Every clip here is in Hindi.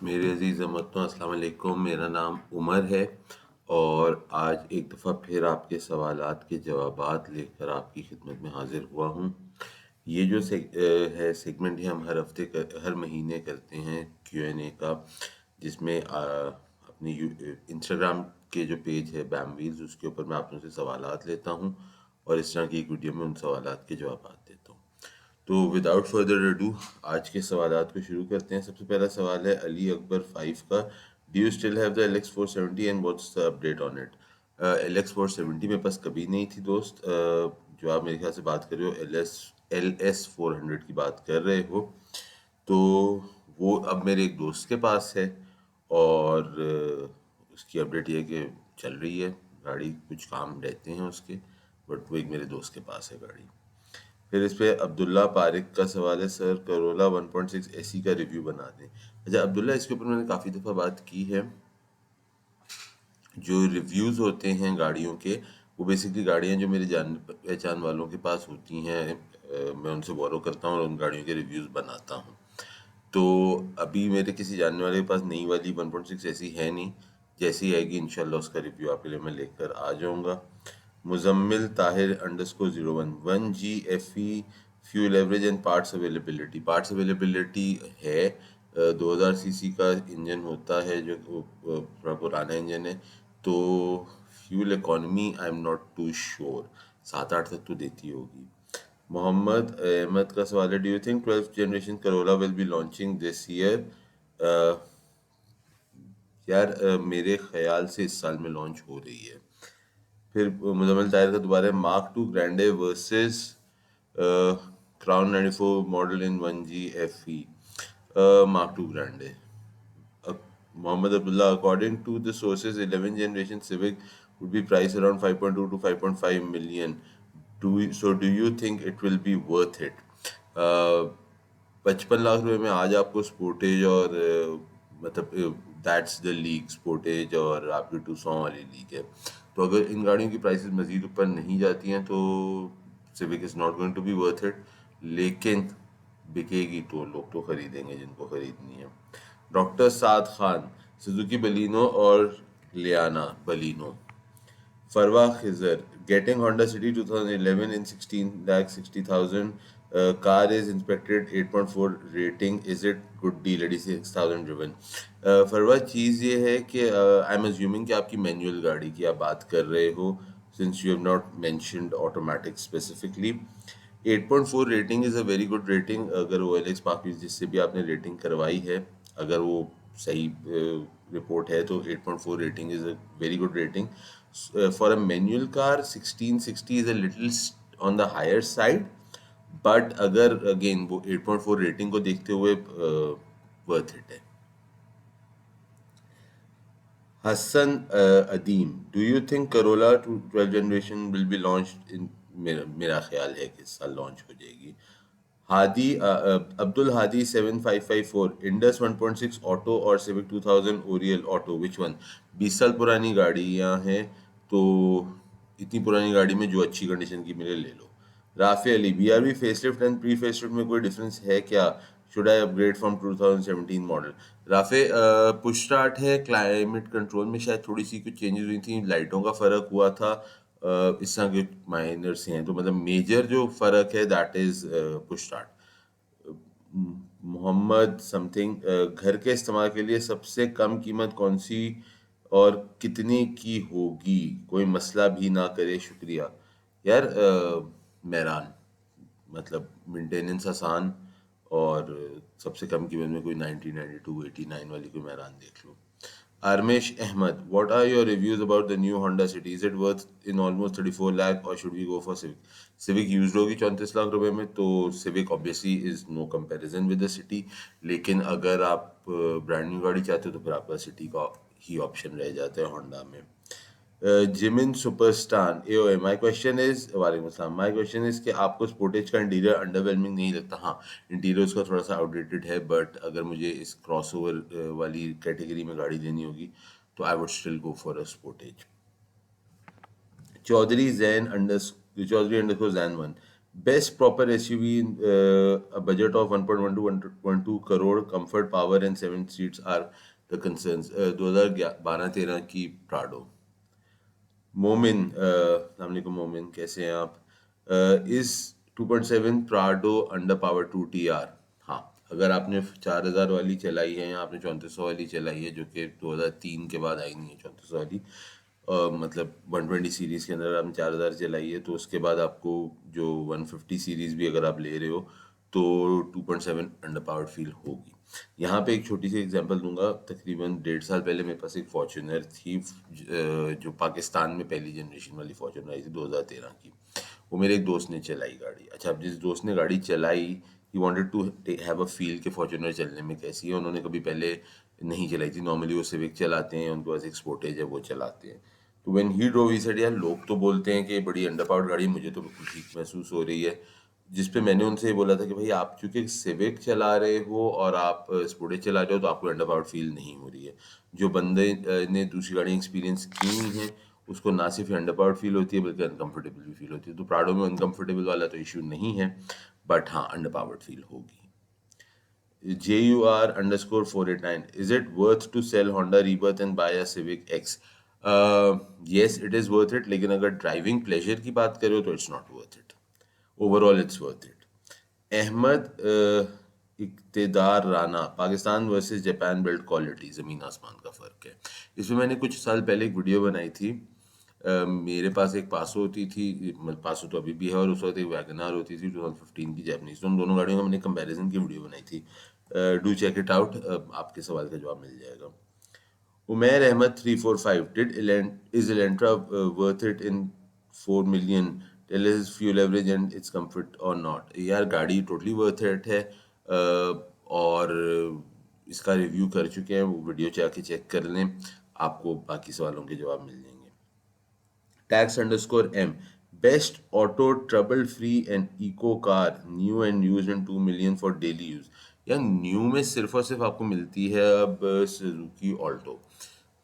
मेरे अज़ीज़ अहमदों अस्सलाम वालेकुम। मेरा नाम उमर है और आज एक दफ़ा फिर आपके सवालात के जवाबात लेकर आपकी खिदमत में हाज़िर हुआ हूँ। ये जो सेगमेंट है हम हर महीने करते हैं Q&A का, जिसमें अपनी इंस्टाग्राम के जो पेज है बैम व्हील्स, उसके ऊपर मैं आप लोगों से सवालात लेता हूँ और इस तरह की एक वीडियो में उन सवालात के जवाबात देता हूँ। तो विदाउट फर्दर अडू आज के सवालात को शुरू करते हैं। सबसे पहला सवाल है अली अकबर 5 का। Do you still have the LX470 and what's the update on it? LX470 मेरे पास कभी नहीं थी दोस्त। जो आप मेरे ख्याल से बात कर रहे हो LS400 की बात कर रहे हो, तो वो अब मेरे एक दोस्त के पास है और उसकी अपडेट ये है कि चल रही है गाड़ी, कुछ काम रहते हैं उसके, बट वो एक मेरे दोस्त के पास है गाड़ी। फिर इस पे अब्दुल्ला पारिक का सवाल है, सर करोला 1.6 एसी का रिव्यू बना दें। अच्छा अब्दुल्ला, इसके ऊपर मैंने काफ़ी दफ़ा बात की है। जो रिव्यूज़ होते हैं गाड़ियों के, वो बेसिकली गाड़ियाँ जो मेरे जान पहचान वालों के पास होती हैं, मैं उनसे बोरो करता हूँ और उन गाड़ियों के रिव्यूज़ बनाता हूँ। तो अभी मेरे किसी जानने वाले के पास नई वाली 1.6 ऐसी है नहीं। जैसी आएगी इंशाल्लाह उसका रिव्यू आपके लिए मैं लेकर आ जाऊंगा। Muzammil Tahir underscore 01 1G FE fuel average and parts availability है। 2000 सीसी का इंजन होता है, जो थोड़ा पुराना इंजन है, तो fuel economy I am not too sure, 7-8 तक तो देती होगी। मोहम्मद अहमद का सवाल है, do you think 12th generation Corolla will be launching this year? यार मेरे ख्याल से इस साल में लॉन्च हो रही है। फिर मुजम्मिल ताहिर का दोबारा है, Mark two Grande versus Crown 94 model in 1G FE। Mark two Grande. Mohammed Abdullah, according to the sources, 11th generation Civic would be priced around 5.2 to 5.5 million. Do you think it will be worth it? 55 lakh रुपए में आज आपको स्पोर्टेज और मतलब दैट्स द लीग, स्पोर्टेज और आपकी 200 वाली लीग है। तो अगर इन गाड़ियों की प्राइसेस मजीद ऊपर नहीं जाती हैं तो Civic is not going to be worth it, लेकिन बिकेगी तो लोग तो खरीदेंगे जिनको खरीदनी है। Doctor Saad Khan, Suzuki Baleno और Liana Baleno. Farwa Khizar, getting Honda City 2011 in 16,60,000. Car is inspected 8.4 rating. Is it good deal? 86,000 driven. फरवा चीज़ ये है कि आई एम अज्यूमिंग कि आपकी मैनुअल गाड़ी की आप बात कर रहे हो, since you have not mentioned automatic specifically. 8.4 rating is a very good rating. अगर OLX पार्क जिससे भी आपने रेटिंग करवाई है, अगर वो सही रिपोर्ट है, तो 8.4 rating is a very good rating. For a manual car 1660 is a little on the higher side, but अगर अगेन वो 8.4 रेटिंग को देखते हुए वर्थ इट है। Hasan Adeem, do you think Corolla 12 generation will be launch in? मेरा ख्याल है कि इस साल लॉन्च हो जाएगी। हादी अब्दुल हादी 7554, इंडस 1.6 ऑटो और Civic 2000 Oriel auto, which one? 20 साल पुरानी गाड़ियाँ हैं, तो इतनी पुरानी गाड़ी में जो अच्छी कंडीशन की मिले ले लो। Rafay Ali, BRV facelift and pre facelift में कोई डिफरेंस है क्या? Should I upgrade from 2017 model? Rafay, push start है, क्लाइमेट कंट्रोल में शायद थोड़ी सी कुछ चेंजेस हुई थी, लाइटों का फ़र्क हुआ था, इस तरह के माइनर से हैं, तो मतलब मेजर जो फ़र्क है that is push start. Mohammad something, घर के इस्तेमाल के लिए सबसे कम कीमत कौन सी और कितने की होगी? कोई मसला भी ना करे, शुक्रिया। यार मेहरान, मतलब मेंटेनेंस आसान, और सबसे कम कीमत में कोई 1992 89 वाली कोई मेहरान देख लो। आरमेश Ahmad, what are your reviews about the new Honda City? Is it worth in almost 34 lakh और should we go for Civic? Civic used होगी 34 लाख रुपए में, तो Civic obviously is no comparison with the City. लेकिन अगर आप ब्रांड न्यू गाड़ी चाहते हो तो फिर आपका सिटी का ही ऑप्शन रह जाता है होंडा में। Jimin superstar AOA, my question is, वालेकुम अस्सलाम, माय क्वेश्चन इज कि आपको स्पोर्टेज का इंटीरियर अंडरवेलमिंग नहीं लगता? हाँ, इंटीरियर उसका थोड़ा सा आउटडेटेड है, बट अगर मुझे इस क्रॉसओवर वाली कैटेगरी में गाड़ी लेनी होगी तो I would still go for a Sportage. Chaudhary underscore Jain 1, Best proper SUV in a budget of 1.1 to 1.2 crore, comfort, power and 7 seats are the concerns. 2012-13 की प्राडो. मोमिन, अस्सलाम वालेकुम मोमिन, कैसे हैं आप? इस 2.7 प्राडो अंडर पावर 2TR? हाँ, अगर आपने 4000 वाली चलाई है या आपने 3400 वाली चलाई है, जो कि 2003 के बाद आई नहीं है 3400 वाली, मतलब 120 सीरीज़ के अंदर आपने 4000 चलाई है, तो उसके बाद आपको जो 150 सीरीज़ भी अगर आप ले रहे हो तो 2.7 अंडर पावर्ड फील होगी। यहाँ पे एक छोटी सी एग्जांपल दूंगा। तकरीबन 1.5 साल पहले मेरे पास एक फॉर्च्यूनर थी, जो पाकिस्तान में पहली जनरेशन वाली फॉर्च्यूनर आई थी 2013 की। वो मेरे एक दोस्त ने चलाई गाड़ी। अच्छा, अब जिस दोस्त ने गाड़ी चलाई, he wanted to have a feel कि फॉर्च्यूनर चलने में कैसी है। उन्होंने कभी पहले नहीं चलाई थी। नॉर्मली वो सिविक चलाते हैं, उनके पास एक स्पोर्टेज है, वो चलाते हैं। तो when he drove he said, यार लोग तो बोलते हैं कि ये बड़ी अंडर पावर्ड गाड़ी है, मुझे तो बिल्कुल ठीक महसूस हो रही है। जिस पे मैंने उनसे ये बोला था कि भाई आप चूंकि सिविक चला रहे हो और आप स्पोर्टेज चला रहे हो, तो आपको अंडर पावर्ड फील नहीं हो रही है। जो बंदे ने दूसरी गाड़ी एक्सपीरियंस की हैं, उसको ना सिर्फ अंडर पावर्ड फील होती है बल्कि अनकंफर्टेबल भी फील होती है। तो प्राडो में अनकंफर्टेबल वाला तो इशू नहीं है, बट हाँ अंडर पावर्ड फील होगी। JUR_489, is it worth to sell Honda Rebirth and buy a Civic X? Yes, it is worth it, लेकिन अगर ड्राइविंग प्लेजर की बात करो तो it's not worth it. Overall it's worth it. Ahmad Iqtedar Rana, Pakistan versus Japan build quality, ज़मीन आसमान का फ़र्क है। इसमें मैंने कुछ साल पहले एक वीडियो बनाई थी। मेरे पास एक पासो होती थी, मतलब पासो तो अभी भी है, और उस वक्त एक वैगनार होती थी 2015 की जैपनीज। तो उन दोनों गाड़ियों का मैंने कंपैरिजन की वीडियो बनाई थी। डू चेक इट आउट, आपके सवाल का जवाब मिल जाएगा। Umair Ahmad 345, is Elantra worth it in 4 million? Tell us fuel average and its comfort or not. यार गाड़ी टोटली वर्थ इट है, और इसका रिव्यू कर चुके हैं, वो वीडियो जाके चेक कर लें, आपको बाकी सवालों के जवाब मिल जाएंगे। Tax_M, best auto trouble free and eco car, new and used in 2 million for daily use। या न्यू में सिर्फ और सिर्फ आपको मिलती है अब सुजुकी ऑल्टो,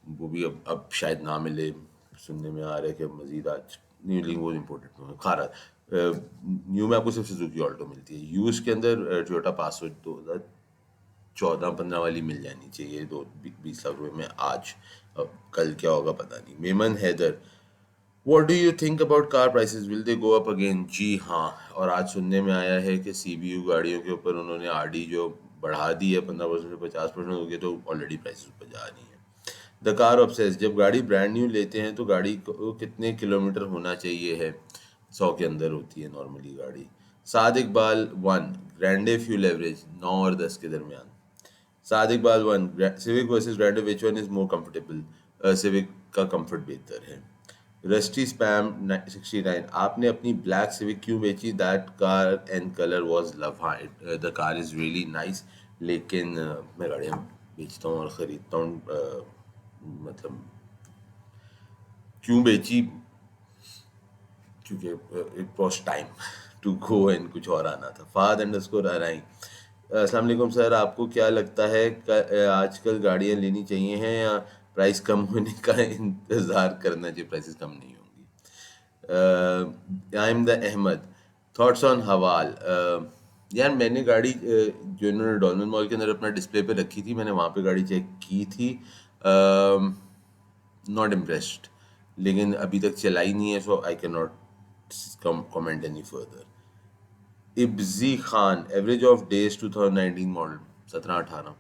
वो भी अब शायद ना मिले, सुनने में आ रहा है कि मजीद आज न्यू लिंक वो इम्पोर्टेड खारा। न्यू में आपको सिर्फ सुजुकी ऑल्टो मिलती है। यूज के अंदर टोयोटा पासो 2014-15 वाली मिल जानी चाहिए, 20 लाख रुपए में आज। अब कल क्या होगा पता नहीं। Memon Haider, What do you think about car prices? Will they go up again? जी हाँ, और आज सुनने में आया है कि CBU गाड़ियों के ऊपर उन्होंने RD जो बढ़ा दी है 15% से 50% हो गई, तो ऑलरेडी प्राइसेस ऊपर जा रही हैं। द कार ऑब्सेस, जब गाड़ी ब्रांड न्यू लेते हैं तो गाड़ी को कितने किलोमीटर होना चाहिए है? 100 के अंदर होती है नॉर्मली गाड़ी। Saad Iqbal 1, Grande fuel average 9 और 10 के दरमियान। Saad Iqbal 1, Civic versus Grande, which one is more comfortable? Civic का कंफर्ट बेहतर है। रस्टी स्पैम 69, आपने अपनी ब्लैक सिविक क्यों बेची? That car and colour was love. हाँ, the car is really nice, लेकिन मैं गाड़ियाँ बेचता हूँ और ख़रीदता हूँ। मतलब क्यों बेची? क्योंकि it was time to go and कुछ और आना था। फाद_RI, अस्सलाम वालेकुम सर, आपको क्या लगता है आजकल गाड़ियाँ लेनी चाहिए हैं या प्राइस कम होने का इंतज़ार करना चाहिए? प्राइसेस कम नहीं होंगी। I am the Ahmad, thoughts on Haval. यार मैंने गाड़ी जो इन्होंने डॉल्मेन मॉल के अंदर अपना डिस्प्ले पे रखी थी, मैंने वहाँ पे गाड़ी चेक की थी। नॉट इम्प्रेस्ड, लेकिन अभी तक चलाई नहीं है, so I can not comment any further. इब्जी Khan, average of Dayz 2019 model 17-18।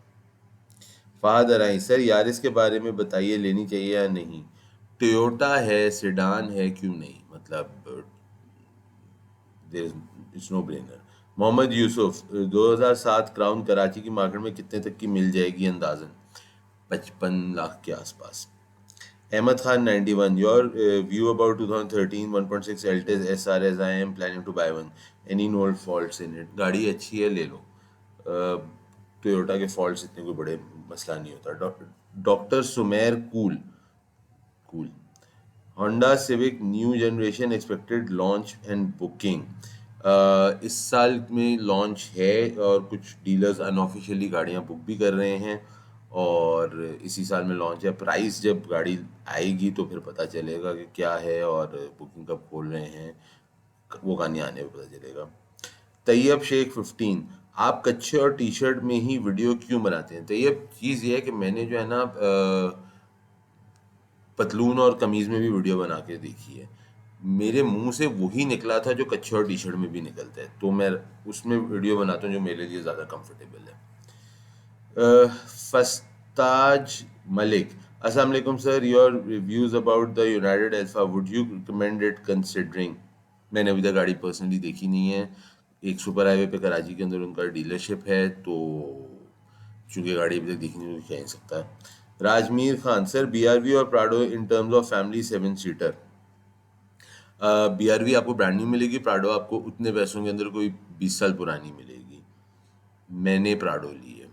Fahad अराई, सर यारिस के बारे में बताइए, लेनी चाहिए या नहीं? टोयोटा है, सेडान है, क्यों नहीं, मतलब it's no brainer. Mohammad Yusuf, 2007 Crown Karachi की मार्केट में कितने तक की मिल जाएगी अंदाजन? 55 लाख के आसपास। Ahmed Khan 91, your view about 2013 1.6 Altis SR, as I am planning to buy one. Any known faults in it? गाड़ी अच्छी है, ले लो। टोयोटा के फॉल्ट्स इतने कोई बड़े मसला नहीं होता। Doctor Sumer cool cool, Honda civic new generation expected launch and booking. इस साल में लॉन्च है और कुछ डीलर्स अनऑफिशियली गाड़ियां बुक भी कर रहे हैं, और इसी साल में लॉन्च है। प्राइस जब गाड़ी आएगी तो फिर पता चलेगा कि क्या है और बुकिंग कब खोल रहे हैं। वो कहानी आने में पता चलेगा। तैयब शेख 15, आप कच्छे और टी शर्ट में ही वीडियो क्यों बनाते हैं? तैयब, चीज़ ये है कि मैंने जो है ना पतलून और कमीज में भी वीडियो बना के देखी है। मेरे मुंह से वही निकला था जो कच्छे और टी शर्ट में भी निकलता है, तो मैं उसमें वीडियो बनाता हूँ जो मेरे लिए ज़्यादा कंफर्टेबल है। फस्ताज मलिक, अस्सलाम वालेकुम sir, your reviews about the United alpha, would you recommend it considering? मैंने अभी तक गाड़ी पर्सनली देखी नहीं है। एक सुपर हाईवे पे कराची के अंदर उनका डीलरशिप है, तो चूंकि गाड़ी अभी तक देखी नहीं तो कह नहीं सकता। राजमीर खान, सर बीआरवी और Prado in terms of family 7 seater. BRV आपको ब्रांड न्यू मिलेगी, प्राडो आपको उतने पैसों के अंदर कोई 20 साल पुरानी मिलेगी। मैंने प्राडो ली है।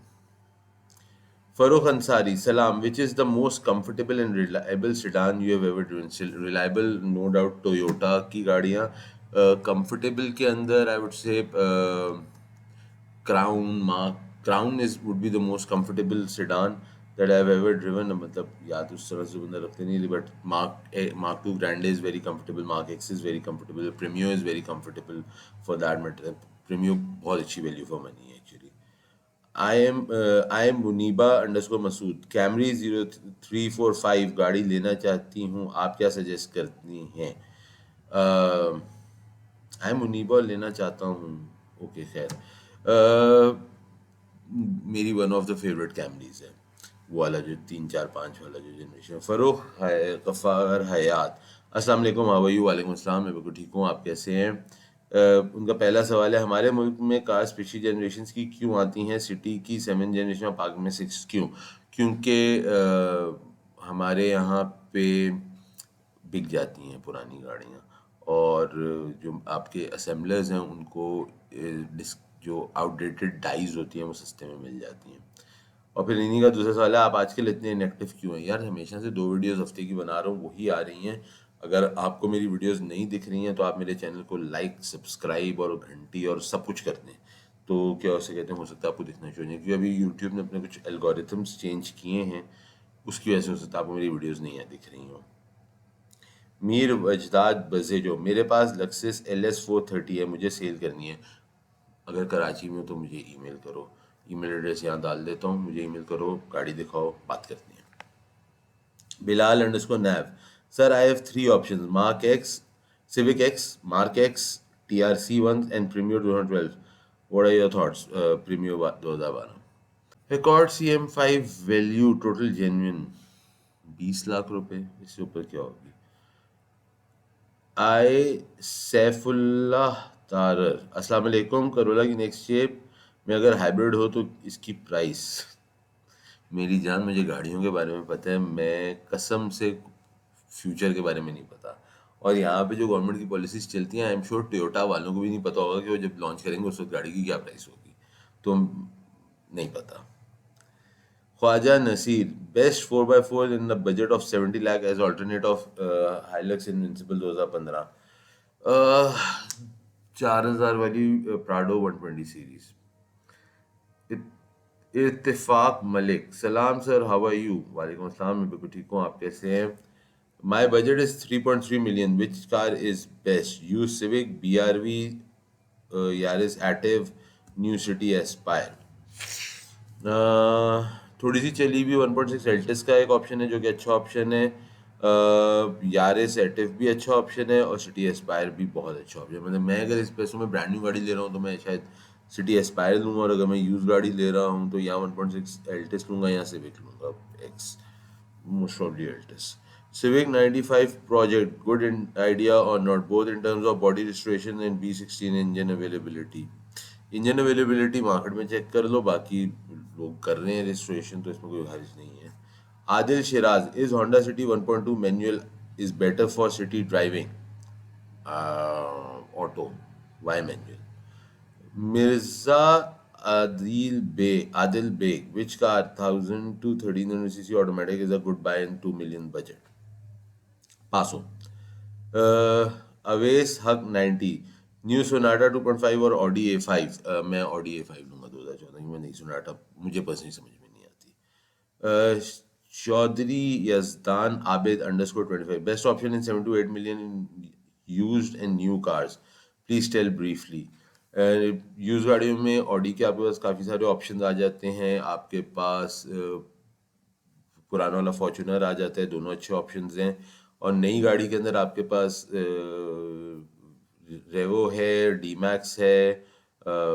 फरूख अंसारी, सलाम, which is the most comfortable and reliable sedan you have ever driven? Reliable no doubt Toyota की गाड़ियाँ। कंफर्टेबल के अंदर I would say Crown, Mark Crown is would be the most comfortable sedan that I have ever driven. मतलब याद उस तरह से बंदा रखते नहीं, but Mark two Grande is very comfortable, Mark X is very comfortable, Premio is very comfortable for that matter. Premio बहुत अच्छी वैल्यू फॉर मनी है actually. I am Muniba underscore Masood, Camry 0345 गाड़ी लेना चाहती हूँ, आप क्या सजेस्ट करती हैं? आई एम मुनीबा लेना चाहता हूँ, ओके खैर। मेरी वन ऑफ द फेवरेट कैमरीज है, वो वाला जो 3 4 5 वाला जो जनरेशन। फ़रोख है गफ़ार हयात, अस्सलाम वालेकुम, हाउ आर यू? वालेकुम अस्सलाम, मैं बिल्कुल ठीक हूँ, आप कैसे हैं? उनका पहला सवाल है, हमारे मुल्क में कार्स पिछली जनरेशन की क्यों आती हैं, सिटी की 7 जनरेशन और पाक में 6 क्यों? क्योंकि हमारे यहाँ पे बिक जाती हैं पुरानी गाड़ियाँ, और जो आपके असेंबलर्स हैं उनको जो आउटडेटेड डाइज होती हैं वो सस्ते में मिल जाती हैं। और फिर इन्हीं का दूसरा सवाल है, आप आजकल इतने इनएक्टिव क्यों हैं? यार हमेशा से 2 वीडियोस हफ्ते की बना रहा हूँ, वही आ रही हैं। अगर आपको मेरी वीडियोस नहीं दिख रही हैं तो आप मेरे चैनल को लाइक, सब्सक्राइब और घंटी और सब कुछ कर दें, तो क्या उसे कहते हैं, हो सकता है आपको दिखना चाहिए, क्योंकि अभी यूट्यूब ने अपने कुछ एल्गोरिथम्स चेंज किए हैं, उसकी वजह से हो सकता है आपको मेरी वीडियोस नहीं दिख रही हों। मीर वजदाद बजेजो, मेरे पास लक्सिस LS430 है, मुझे सेल करनी है। अगर कराची में हो तो मुझे ईमेल करो, ईमेल एड्रेस यहाँ डाल देता हूँ, मुझे ईमेल करो, गाड़ी दिखाओ, बात करते हैं। बिलाल अंडरस्कोर नैव, sir I have 3 options, Mark X, Civic X, Mark X, TRC1 and Premier 2012, what are your thoughts? Premier 2012, record CM5 value total genuine 20 lakh रुपए, इससे ऊपर क्या होगी? आई सैफुल्लाह तारर, अस्सलाम वालेकुम, करोला की नेक्स्ट शेप में अगर हाइब्रिड हो तो इसकी प्राइस? मेरी जान, मुझे गाड़ियों के बारे में पता है, मैं कसम से फ्यूचर के बारे में नहीं पता। और यहाँ पे जो गवर्नमेंट की पॉलिसीज चलती हैं, आई एम श्योर टोयोटा वालों को भी नहीं पता होगा कि वो जब लॉन्च करेंगे उस वक्त गाड़ी की क्या प्राइस होगी, तो नहीं पता। Khawaja Naseer, best 4x4 in the budget of 70 lakh as alternate of Hilux Invincible 2015। 4000 वाली प्राडो 120 सीरीज। इत्तेफाक मलिक, सलाम सर, हाउ आर यू? वालेकुम अस्सलाम, मैं बिल्कुल ठीक हूँ, आप कैसे हैं? My budget is 3.3 million, which car is best? You civic, BRV, Yaris active, new city Aspire. थोड़ी सी चली हुई 1.6 एल्टिस का एक ऑप्शन है जो कि अच्छा ऑप्शन है। यारिस एक्टिव भी अच्छा ऑप्शन है, और सिटी एस्पायर भी बहुत अच्छा ऑप्शन है। मतलब मैं अगर इस पैसों में ब्रांड न्यू गाड़ी ले रहा हूँ तो मैं शायद सिटी एस्पायर लूँगा, और अगर मैं यूज गाड़ी ले रहा हूँ तो या 1.6 एल्टिस लूँगा या सिविक लूँगा x, most probably Altis. Civic 95 project, good idea or not, both in terms of body restoration and B16 engine availability. Engine availability market में चेक कर लो, बाकी लोग कर रहे हैं रजिस्ट्रेशन, तो इसमें कोई हर्ज नहीं है। Adil Shiraz, is Honda City 1.2 manual is better for city driving? Auto, why manual? Mirza Adil Beg, which car 1000 to 1300 cc automatic is a good buy in 2 million budget? Paso. अवेस हक 90, न्यू सोनाटा 2.5 और ऑडी A5? मैं ऑडी A5 लूँगा 2014 की, मैं नहीं सोनाटा, मुझे पर्सनली समझ में नहीं आती। Chaudhary Yazdan Abid underscore 25, best option in 7 to 8 million in used and new cars? Please tell briefly. Use गाड़ियों में ऑडी के आपके पास काफ़ी सारे ऑप्शंस आ जाते हैं। आपके पास पुराना वाला फॉर्च्यूनर आ जाता है, दोनों अच्छे ऑप्शंस हैं। और नई गाड़ी के अंदर आपके पास रेवो है, डी मैक्स है,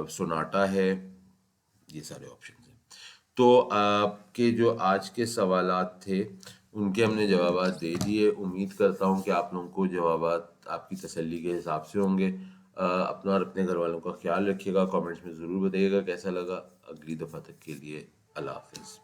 सोनाटा है, ये सारे ऑप्शंस हैं। तो आपके जो आज के सवालात थे उनके हमने जवाबात दे दिए। उम्मीद करता हूँ कि आप लोगों को जवाबात आपकी तसल्ली के हिसाब से होंगे। अपना और अपने घर वालों का ख्याल रखिएगा। कमेंट्स में ज़रूर बताइएगा कैसा लगा। अगली दफ़ा तक के लिए अल्लाह हाफ़िज़।